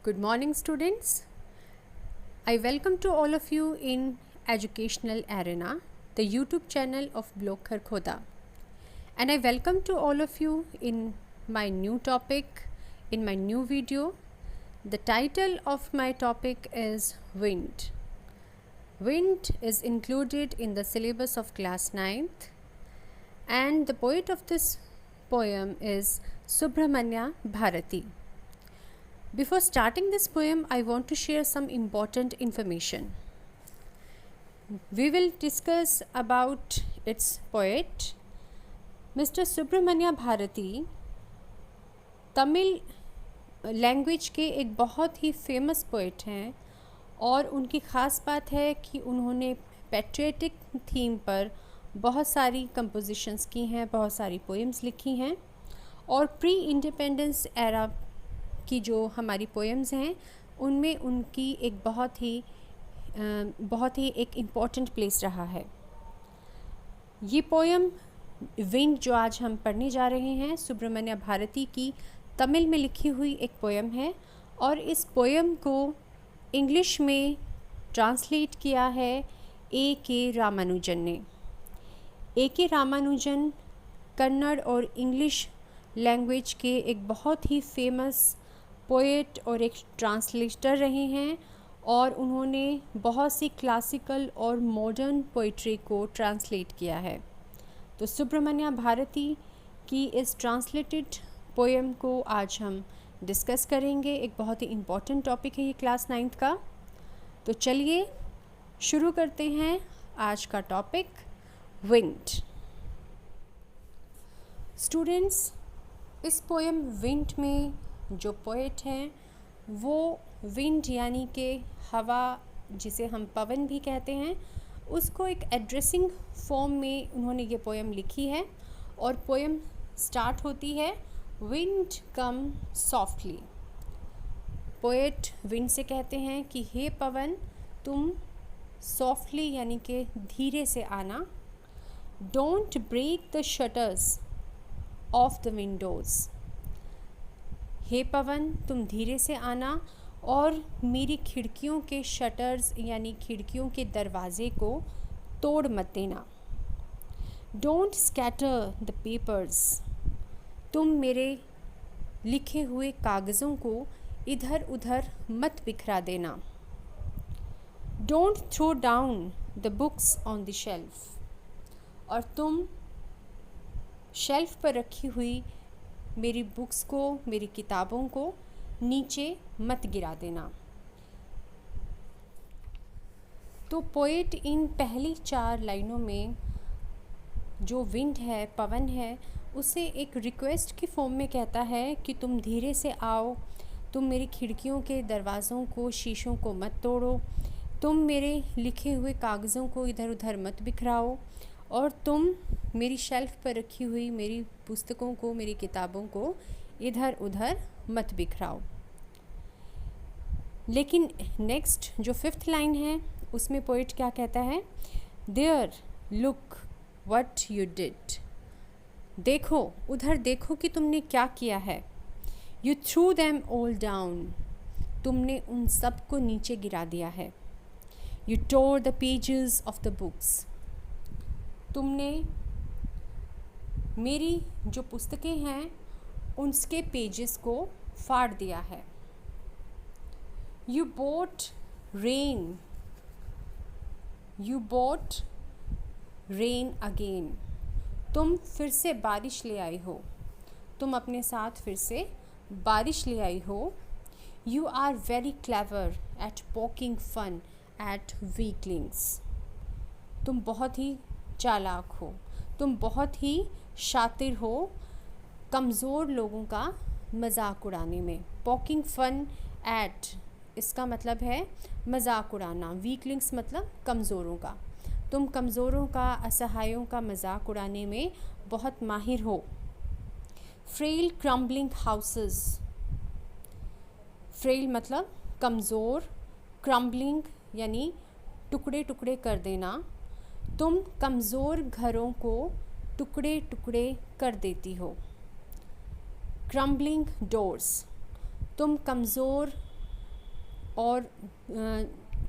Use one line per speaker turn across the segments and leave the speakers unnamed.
Good morning, students. I welcome to all of you in Educational Arena, the YouTube channel of Blokhar Khoda. And I welcome to all of you in my new topic, in my new video. The title of my topic is Wind. Wind is included in the syllabus of class 9th, and the poet of this poem is Subramanya Bharati. Before starting this poem, I want to share some important information. We will discuss about its poet. Mr. Subramanya Bharati Tamil language के एक बहुत ही famous poet हैं और उनकी ख़ास बात है कि उन्होंने पैट्रियटिक थीम पर बहुत सारी कंपोजिशंस की हैं, बहुत सारी पोएम्स लिखी हैं और प्री इंडिपेंडेंस एरा की जो हमारी पोएम्स हैं उनमें उनकी एक बहुत ही एक इम्पॉर्टेंट प्लेस रहा है। ये पोएम विंड जो आज हम पढ़ने जा रहे हैं सुब्रमण्य भारती की तमिल में लिखी हुई एक पोएम है और इस पोएम को इंग्लिश में ट्रांसलेट किया है A.K. रामानुजन ने। A.K. रामानुजन कन्नड़ और इंग्लिश लैंग्वेज के एक बहुत ही फेमस पोएट और एक ट्रांसलेटर रहे हैं और उन्होंने बहुत सी क्लासिकल और मॉडर्न पोइट्री को ट्रांसलेट किया है। तो सुब्रमण्य भारती की इस ट्रांसलेटेड पोएम को आज हम डिस्कस करेंगे। एक बहुत ही इम्पॉर्टेंट टॉपिक है ये क्लास 9th का। तो चलिए शुरू करते हैं आज का टॉपिक विंड। स्टूडेंट्स, इस पोएम विंड में जो पोएट हैं वो विंड यानी कि हवा, जिसे हम पवन भी कहते हैं, उसको एक एड्रेसिंग फॉर्म में उन्होंने ये पोएम लिखी है और पोएम स्टार्ट होती है विंड कम सॉफ्टली। पोएट विंड से कहते हैं कि हे पवन, तुम सॉफ्टली यानी कि धीरे से आना। Don't break the shutters of the windows. हे पवन, तुम धीरे से आना और मेरी खिड़कियों के शटर्स यानी खिड़कियों के दरवाज़े को तोड़ मत देना। Don't scatter the papers. तुम मेरे लिखे हुए कागज़ों को इधर उधर मत बिखरा देना। Don't throw down the books on the shelf. और तुम शेल्फ पर रखी हुई मेरी बुक्स को, मेरी किताबों को नीचे मत गिरा देना। तो पोएट इन पहली 4 लाइनों में जो विंड है, पवन है, उसे एक रिक्वेस्ट की फॉर्म में कहता है कि तुम धीरे से आओ, तुम मेरी खिड़कियों के दरवाज़ों को, शीशों को मत तोड़ो, तुम मेरे लिखे हुए कागज़ों को इधर उधर मत बिखराओ और तुम मेरी शेल्फ़ पर रखी हुई मेरी पुस्तकों को, मेरी किताबों को इधर उधर मत बिखराओ। लेकिन नेक्स्ट जो 5th लाइन है उसमें पोएट क्या कहता है? There look what you did. देखो, उधर देखो कि तुमने क्या किया है। You threw them all down. तुमने उन सब को नीचे गिरा दिया है। You tore the pages of the books. तुमने मेरी जो पुस्तकें हैं उसके पेजेस को फाड़ दिया है। You boat rain. You boat rain again. तुम फिर से बारिश ले आई हो। तुम अपने साथ फिर से बारिश ले आई हो। You are very clever at poking fun at weaklings. तुम बहुत ही चालाक हो, तुम बहुत ही शातिर हो कमज़ोर लोगों का मजाक उड़ाने में। पॉकिंग फन एट, इसका मतलब है मजाक उड़ाना। वीकलिंग्स मतलब कमज़ोरों का। तुम कमज़ोरों का, असहायों का मजाक उड़ाने में बहुत माहिर हो। Frail crumbling houses. फ्रेल मतलब कमज़ोर, क्रम्बलिंग यानी टुकड़े टुकड़े कर देना। तुम कमज़ोर घरों को टुकड़े टुकड़े कर देती हो। क्रम्बलिंग डोर्स, तुम कमज़ोर और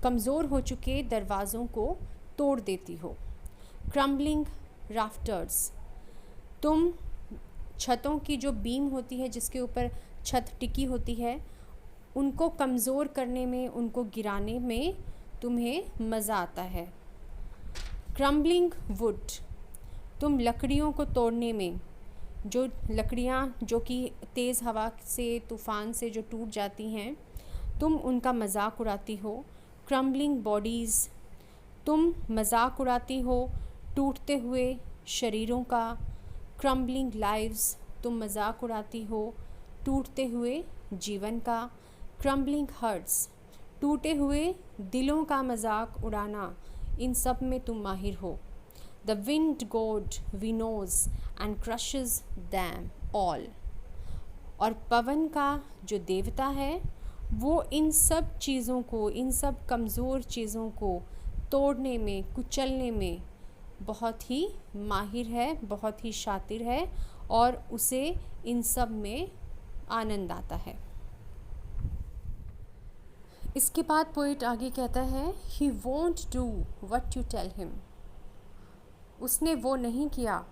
कमज़ोर हो चुके दरवाज़ों को तोड़ देती हो। क्रम्बलिंग राफ्टर्स, तुम छतों की जो बीम होती है जिसके ऊपर छत टिकी होती है, उनको कमज़ोर करने में, उनको गिराने में तुम्हें मज़ा आता है। क्रम्बलिंग वुड, तुम लकड़ियों को तोड़ने में, जो लकड़ियाँ जो कि तेज़ हवा से, तूफ़ान से जो टूट जाती हैं, तुम उनका मजाक उड़ाती हो। क्रम्बलिंग बॉडीज़, तुम मजाक उड़ाती हो टूटते हुए शरीरों का। क्रम्बलिंग लाइव्स, तुम मजाक उड़ाती हो टूटते हुए जीवन का। क्रम्बलिंग हर्ट्स, टूटे हुए दिलों का मजाक उड़ाना, इन सब में तुम माहिर हो। The wind god winnows and crushes them all, और पवन का जो देवता है वो इन सब चीज़ों को, इन सब कमज़ोर चीज़ों को तोड़ने में, कुचलने में बहुत ही माहिर है, बहुत ही शातिर है, और उसे इन सब में आनंद आता है। इसके बाद पोइट आगे कहता है, he won't do what you tell him, उसने वो नहीं किया,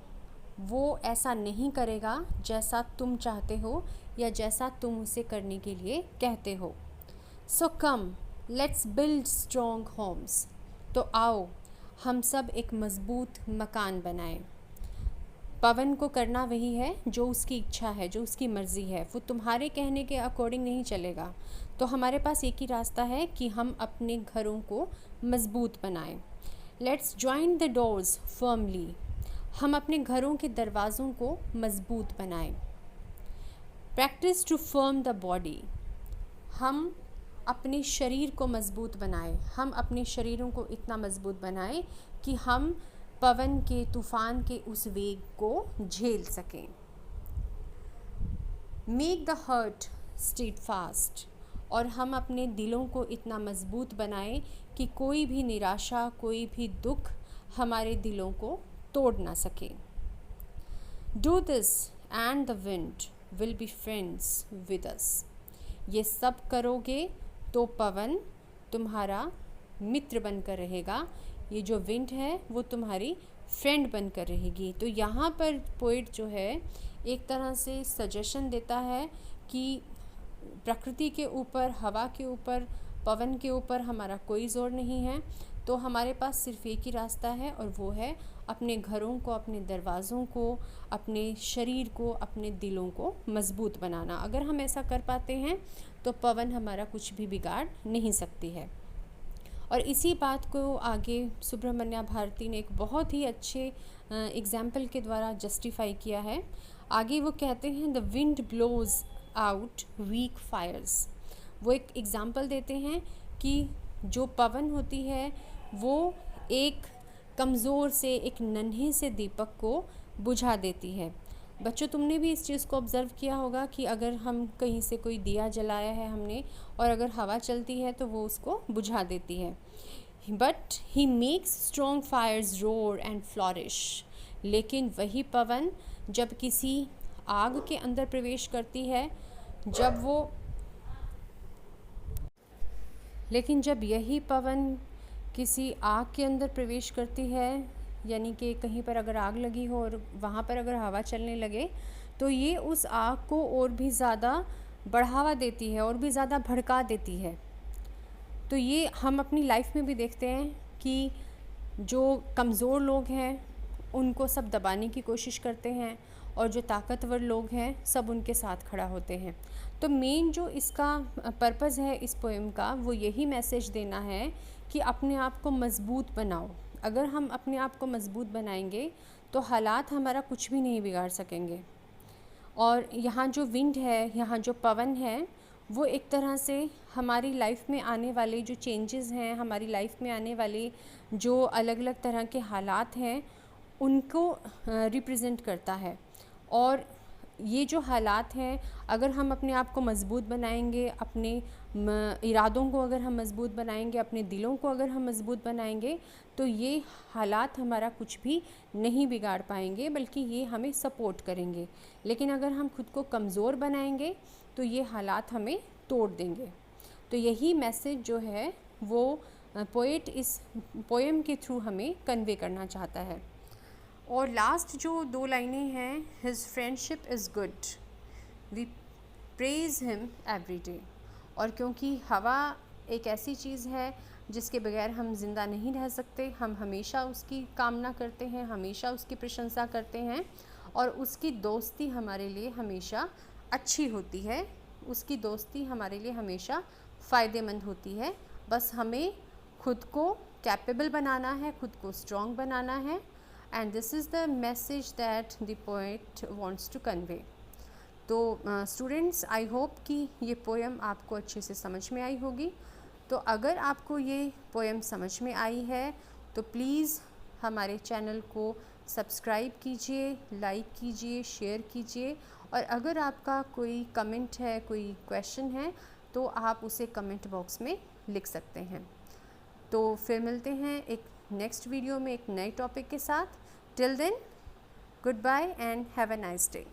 वो ऐसा नहीं करेगा जैसा तुम चाहते हो या जैसा तुम उसे करने के लिए कहते हो। So come let's build strong homes, तो आओ हम सब एक मज़बूत मकान बनाएं। पवन को करना वही है जो उसकी इच्छा है, जो उसकी मर्ज़ी है, वो तुम्हारे कहने के अकॉर्डिंग नहीं चलेगा। तो हमारे पास एक ही रास्ता है कि हम अपने घरों को मज़बूत बनाएं। Let's join the doors firmly, हम अपने घरों के दरवाज़ों को मज़बूत बनाएं। Practice to firm the body, हम अपने शरीर को मज़बूत बनाएं, हम अपने शरीरों को इतना मज़बूत बनाएं कि हम पवन के, तूफ़ान के उस वेग को झेल सकें। Make the heart steadfast, और हम अपने दिलों को इतना मज़बूत बनाएं कि कोई भी निराशा, कोई भी दुख हमारे दिलों को तोड़ ना सके। Do this and the wind will be friends with us, ये सब करोगे तो पवन तुम्हारा मित्र बनकर रहेगा, ये जो विंड है वो तुम्हारी फ्रेंड बनकर रहेगी। तो यहाँ पर पोइट जो है एक तरह से सजेशन देता है कि प्रकृति के ऊपर, हवा के ऊपर, पवन के ऊपर हमारा कोई ज़ोर नहीं है, तो हमारे पास सिर्फ एक ही रास्ता है, और वो है अपने घरों को, अपने दरवाज़ों को, अपने शरीर को, अपने दिलों को मज़बूत बनाना। अगर हम ऐसा कर पाते हैं तो पवन हमारा कुछ भी बिगाड़ नहीं सकती है। और इसी बात को आगे सुब्रमण्या भारती ने एक बहुत ही अच्छे एग्जाम्पल के द्वारा जस्टिफाई किया है। आगे वो कहते हैं, the wind blows out weak fires, वो एक एग्ज़ाम्पल देते हैं कि जो पवन होती है वो एक कमज़ोर से, एक नन्हे से दीपक को बुझा देती है। बच्चों, तुमने भी इस चीज़ को ऑब्ज़र्व किया होगा कि अगर हम कहीं से कोई दिया जलाया है हमने, और अगर हवा चलती है तो वो उसको बुझा देती है। But he makes strong fires roar and flourish, लेकिन वही पवन जब किसी आग के अंदर प्रवेश करती है, जब यही पवन किसी आग के अंदर प्रवेश करती है, यानी कि कहीं पर अगर आग लगी हो और वहाँ पर अगर हवा चलने लगे, तो ये उस आग को और भी ज़्यादा बढ़ावा देती है, और भी ज़्यादा भड़का देती है। तो ये हम अपनी लाइफ में भी देखते हैं कि जो कमज़ोर लोग हैं उनको सब दबाने की कोशिश करते हैं, और जो ताकतवर लोग हैं सब उनके साथ खड़ा होते हैं। तो मेन जो इसका पर्पज़ है इस पोएम का, वो यही मैसेज देना है कि अपने आप को मज़बूत बनाओ। अगर हम अपने आप को मज़बूत बनाएंगे तो हालात हमारा कुछ भी नहीं बिगाड़ सकेंगे। और यहाँ जो विंड है, यहाँ जो पवन है, वो एक तरह से हमारी लाइफ में आने वाले जो चेंजेस हैं, हमारी लाइफ में आने वाले जो अलग अलग तरह के हालात हैं, उनको रिप्रेजेंट करता है। और ये जो हालात हैं, अगर हम अपने आप को मज़बूत बनाएंगे, अपने इरादों को अगर हम मज़बूत बनाएंगे, अपने दिलों को अगर हम मज़बूत बनाएंगे, तो ये हालात हमारा कुछ भी नहीं बिगाड़ पाएंगे, बल्कि ये हमें सपोर्ट करेंगे। लेकिन अगर हम खुद को कमज़ोर बनाएंगे तो ये हालात हमें तोड़ देंगे। तो तो यही मैसेज जो है वो पोएट इस पोएम के थ्रू हमें कन्वे करना चाहता है। और लास्ट जो 2 लाइनें हैं, his friendship is good, we praise him every day. और क्योंकि हवा एक ऐसी चीज़ है जिसके बगैर हम ज़िंदा नहीं रह सकते, हम हमेशा उसकी कामना करते हैं, हमेशा उसकी प्रशंसा करते हैं, और उसकी दोस्ती हमारे लिए हमेशा अच्छी होती है, उसकी दोस्ती हमारे लिए हमेशा फ़ायदेमंद होती है। बस हमें खुद को कैपेबल बनाना है, खुद को स्ट्रॉन्ग बनाना है। And this is the message that the poet wants to convey. तो स्टूडेंट्स, आई होप कि ये पोएम आपको अच्छे से समझ में आई होगी। तो अगर आपको ये पोएम समझ में आई है तो प्लीज़ हमारे चैनल को सब्सक्राइब कीजिए, लाइक कीजिए, शेयर कीजिए। और अगर आपका कोई कमेंट है, कोई क्वेश्चन है, तो आप उसे कमेंट बॉक्स में लिख सकते हैं। तो फिर मिलते हैं एक नेक्स्ट वीडियो में एक नए टॉपिक के साथ। Till then, goodbye and have a nice day.